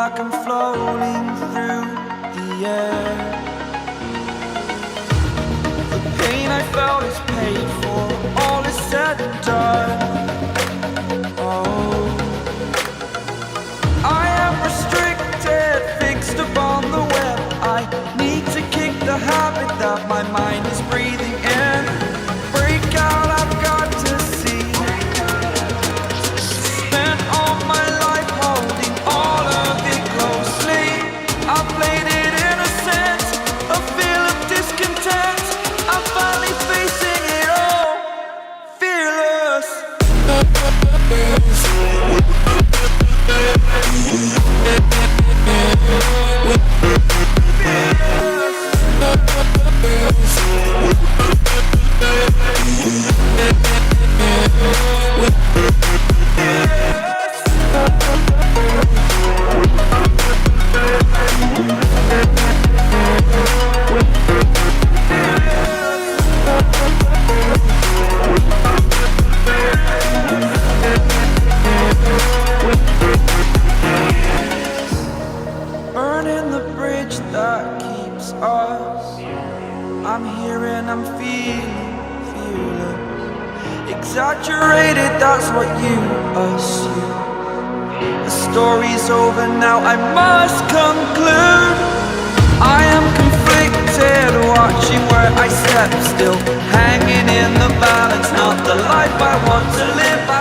like I'm floating through the air. The pain I felt is paid for, all is said and done. Oh, I am restricted, fixed upon the web. I need to kick the habit that my mind is breathing in. Break out, I've got to see. Spent all my life holding all of it closely. I played it innocent, a feel of discontent. I'm finally facing it all, fearless. Burning the bridge that keeps us. I'm here and I'm feeling fearless. Exaggerated, that's what you assume. The story's over now, I must conclude. I am conflicted, watching where I step still, hanging in the balance, not the life I want to live.